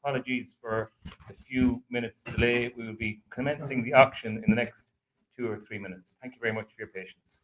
apologies for the few minutes delay. We will be commencing the auction in the next 2 or 3 minutes. Thank you very much for your patience.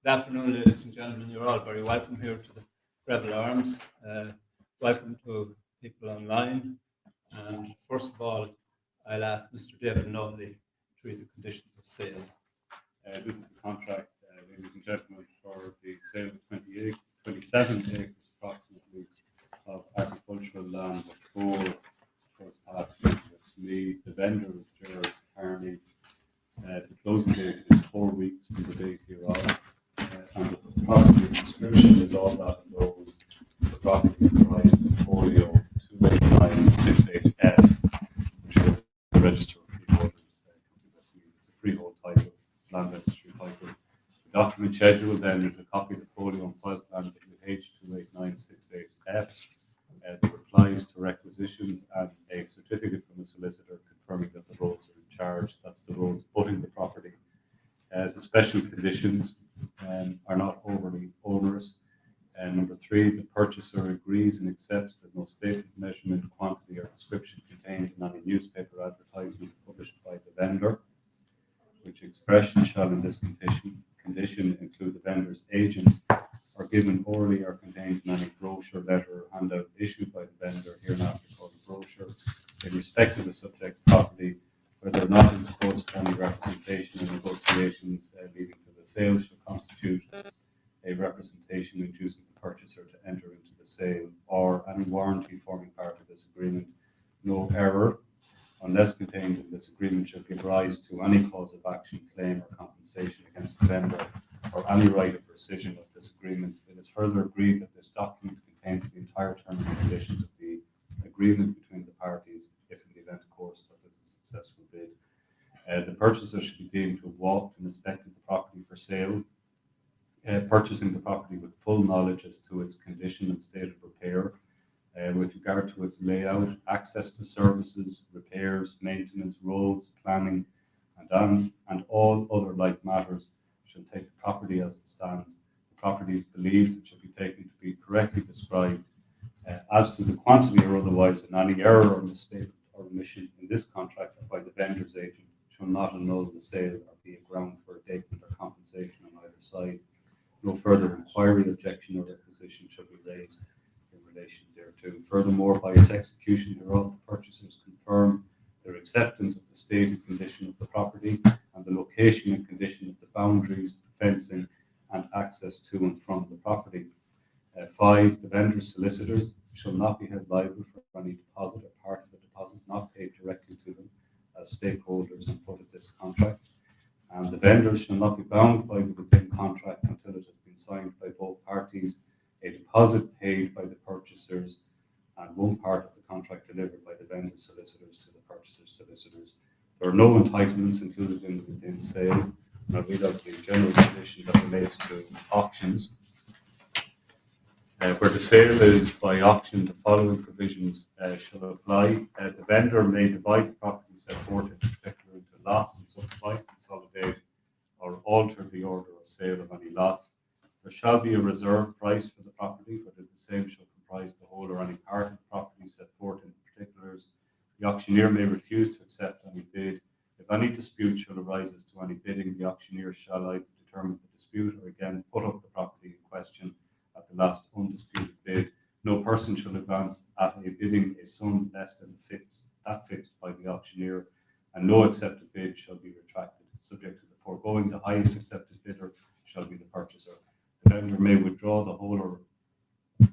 Good afternoon, ladies and gentlemen. You're all very welcome here to the Rebel Arms. Welcome to people online. And first of all, I'll ask Mr. David Nolly to read the conditions of sale. This is the contract, ladies and gentlemen, for the sale of 27 acres approximately of agricultural land before Tyrrellspass, Westmeath. The vendor is Gerard Carney. The closing date is 4 weeks from the date hereof. And the property description is all that knows. The property comprised of folio 28968F, which is the Register of Freeholders. It's a freehold title, land registry title. The document schedule then is a copy of the folio and file plan H28968F. The replies to requisitions and a certificate from a solicitor confirming that the roads are in charge. That's the roads abutting the property. The special conditions are not overly onerous. Number 3, the purchaser agrees and accepts that no statement, measurement, quantity, or description contained in any newspaper advertisement published by the vendor, which expression shall in this condition include the vendor's agents, or given orally or contained in any brochure, letter, or handout issued by the vendor, hereinafter called a brochure, in respect of the subject property, where they are not interposed upon the representation and negotiations leading to the sale, shall constitute a representation inducing the purchaser to enter into the sale, or any warranty forming part of this agreement. No error, unless contained in this agreement, shall give rise to any cause of action, claim, or compensation against the vendor, or any right of rescission of this agreement. It is further agreed that this document contains the entire terms and conditions of the agreement between the parties, if in the event, of course, that this is a successful bid. The purchaser should be deemed to have walked and inspected the property for sale, purchasing the property with full knowledge as to its condition and state of repair, with regard to its layout, access to services, repairs, maintenance, roads, planning, and all other like matters, shall take the property as it stands. The property is believed and should be taken to be correctly described. As to the quantity or otherwise, and any error or mistake or omission in this contract or by the vendor's agent shall not annul the sale or be a ground for side. No further inquiry, objection, or requisition shall be raised in relation thereto. Furthermore, by its execution hereof, the purchasers confirm their acceptance of the stated condition of the property and the location and condition of the boundaries, fencing, and access to and from the property. 5. The vendor's solicitors shall not be held liable for any deposit or part of the deposit not paid directly to them as stakeholders on foot of this contract. And the vendors shall not be bound by the within contract until it has been signed by both parties, a deposit paid by the purchasers, and one part of the contract delivered by the vendor solicitors to the purchaser's solicitors. There are no entitlements included in the within sale. And I'll read out the general condition that relates to auctions. Where the sale is by auction, the following provisions shall apply. The vendor may divide the property set forth in particular into lots and subdivide, consolidate, or alter the order of sale of any lots. There shall be a reserve price for the property, but the same shall comprise the whole or any part of the property set forth in the particulars. The auctioneer may refuse to accept any bid. If any dispute shall arise as to any bidding, the auctioneer shall either determine the dispute or again put up the property in question at the last undisputed bid. No person shall advance at a bidding a sum less than that fixed by the auctioneer, and no accepted bid shall be retracted. Subject to the foregoing, the highest accepted bidder shall be the purchaser. The vendor may withdraw the whole or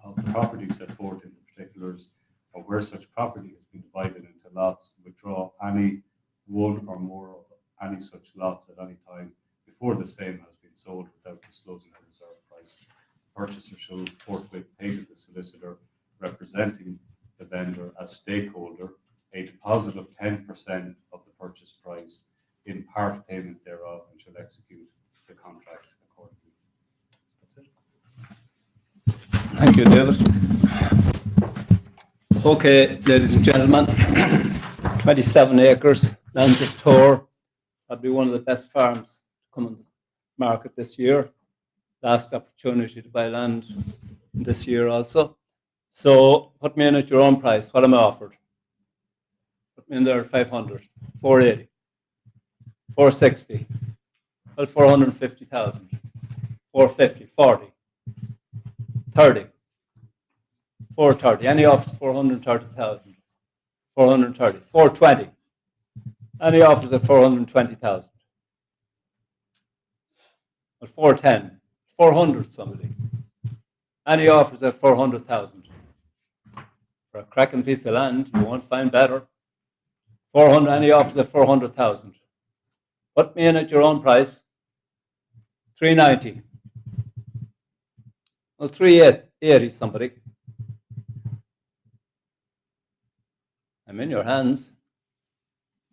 of the property set forth in the particulars, or where such property has been divided into lots, withdraw any one or more of any such lots at any time before the same has been sold without disclosing a reserve price. The purchaser shall forthwith pay to the solicitor representing the vendor as stakeholder a deposit of 10% of the purchase price in part payment thereof, and shall execute the contract accordingly. That's it. Thank you, David. Okay, ladies and gentlemen, 27 acres, lands of Tor. That'd be one of the best farms to come on the market this year. Last opportunity to buy land this year also. So put me in at your own price. What am I offered? Put me in there at 500, 480, 460, well, 450,000, 450, 40, 30, 430. Any offers 430,000, 430, 420. Any offers at 420,000. At 410, 400 somebody. Any offers at 400,000. For a cracking piece of land, you won't find better. 400, any offers at 400,000. Put me in at your own price. 390. Well, 380 somebody. I'm in your hands.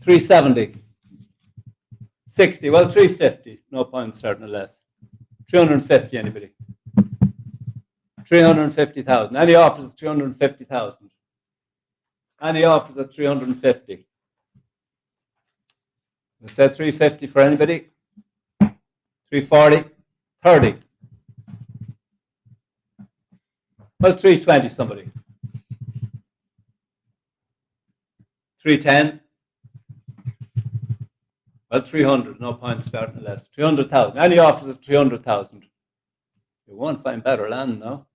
370. 60. Well, 350. No point starting less. 350. Anybody? 350,000. Any offers at 350,000? Any offers at 350? I said 350 for anybody. 340. 30. Well, 320 somebody. 310. Well, 300. No point starting less. 300,000. Any offers at 300,000? You won't find better land now.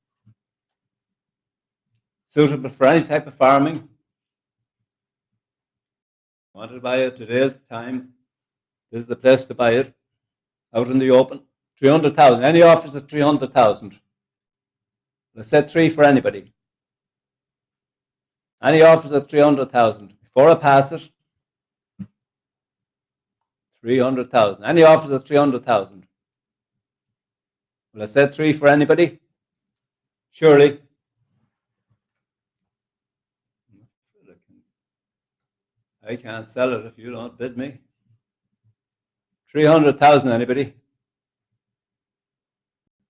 Suitable for any type of farming. Want to buy it? Today's the time. This is the place to buy it. Out in the open. 300,000. Any offers at 300,000? I said 3 for anybody. Any offers at 300,000? Before I pass it. 300,000. Any offers at 300,000? Well, I said 3 for anybody. Surely. I can't sell it if you don't bid me. 300,000, anybody?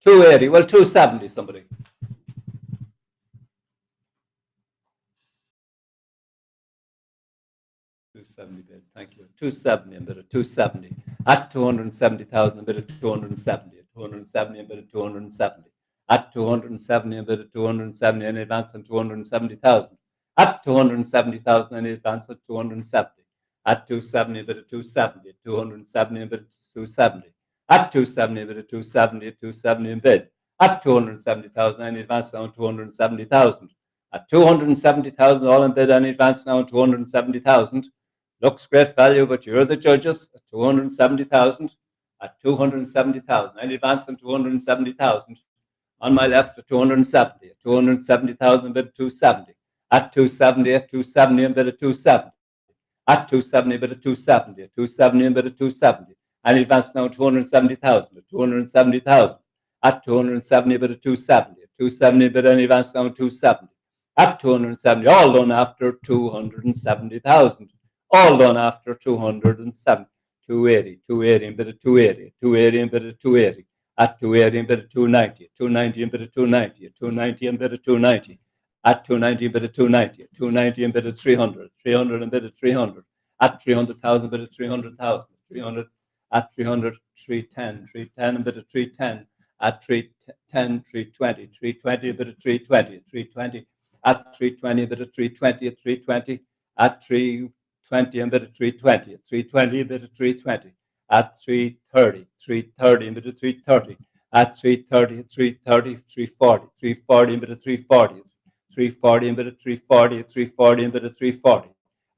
280. Well, 270, somebody. 270 bid. Thank you. 270 and bid at 270. At 270,000 and bid at 270. At 270 and bid at 270. At 270 and bid at 270 in advance on 270,000. At 270,000 in advance at 270. At 270 and bid at 270. At 270 and bid at 270. At 270, bid at 270, at 270 in bid. At 270,000, any advance now on 270,000. At 270,000, all in bid, any advance now on 270,000. Looks great value, but you're the judges. At 270,000. At 270,000, any advance on 270,000. On my left at 270, at 270,000 bid at 270. At 270, at 270 and bid at 270. At 270 bid at 270, at 270 and bid at 270. And advance now 270,000, at 270,000. At 270 bid at 270, at 270 bid and advance now 270. At 270, all done after 270,000. All done after 270. 280, 280 and bid at 280, 280 and bid at 280. At 280 and bid at 290, 290 and bid at 290, 290 and bid at 290. At 290 and bid at 290, 290 and bid at 300, 300 and bid at 300. At 300,000 bid at 300,000, 300 at 300, 310, 310 and bid at 310. At 310, 320, 320 and bid at 320, 320. At 320 bid at 320, at 320. At 320 and bid at 320, at 320 and bid at 320. At 330, 330 and bid at 330. At 330, 330, 340, 340 and bid at 340. 340 and bid at 340, at 340 and bid at 340.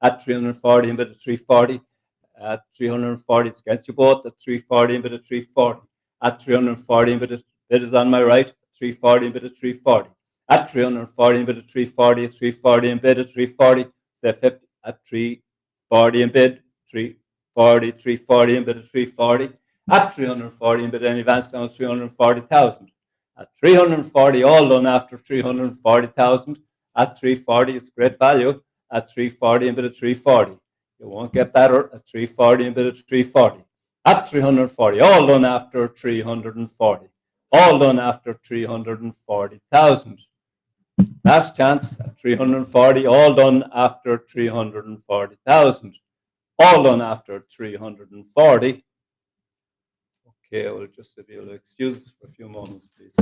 At 340 and bid at 340. At 340, it's against you both. At 340 and bid at 340. At 340 and bid is on my right. 340 and bid at 340. At 340 and bid at 340. At 340 and bid at 340. Say 50. At 340 and bid 340. 340 and bid at 340. At 340 and bid any advance now 340,000. At 340, all done after 340,000. At 340, it's great value. At 340 and bid at 340. You won't get better. At 340 and bid at 340. At 340, all done after 340. All done after 340,000. Last chance at 340, all done after 340,000. All done after 340. Okay, I will just, if you'll excuse us for a few moments, please.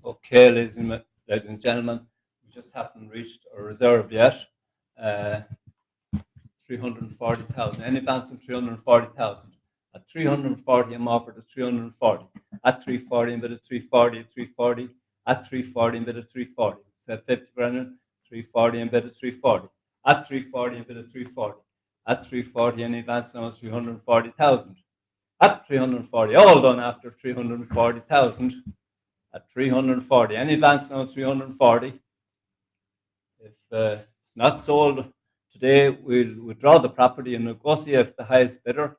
Okay, ladies and gentlemen, we just haven't reached our reserve yet. 340,000. Any advance of 340,000. At 340, I'm offered at 340. At 340, I'm bid at 340. At 340. At 340, I'm bid at 340. So 50 for anyone. 340, I'm bid at 340. At 340, I'm bid at 340. At 340, any advance now is 340,000. At 340, all done after 340,000. At 340, any advance now 340. If it's not sold today, we'll withdraw the property and negotiate with the highest bidder,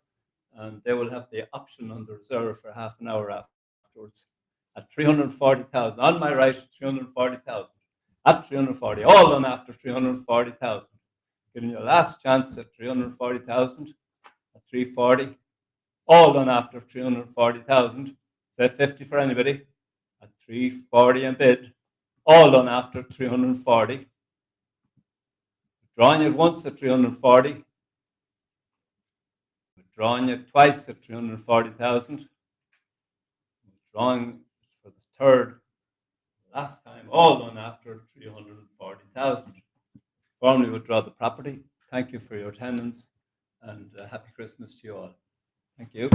and they will have the option on the reserve for half an hour afterwards. At 340,000, on my right, 340,000. At 340, all done after 340,000. Giving you a last chance at 340,000. At 340, all done after 340,000. Say 50 for anybody. At 340 and bid, all done after 340. Withdrawing it once at 340. Withdrawing it twice at 340,000. Withdrawing for the third, last time, all done after 340,000. Formally withdraw the property. Thank you for your attendance, and happy Christmas to you all. Thank you.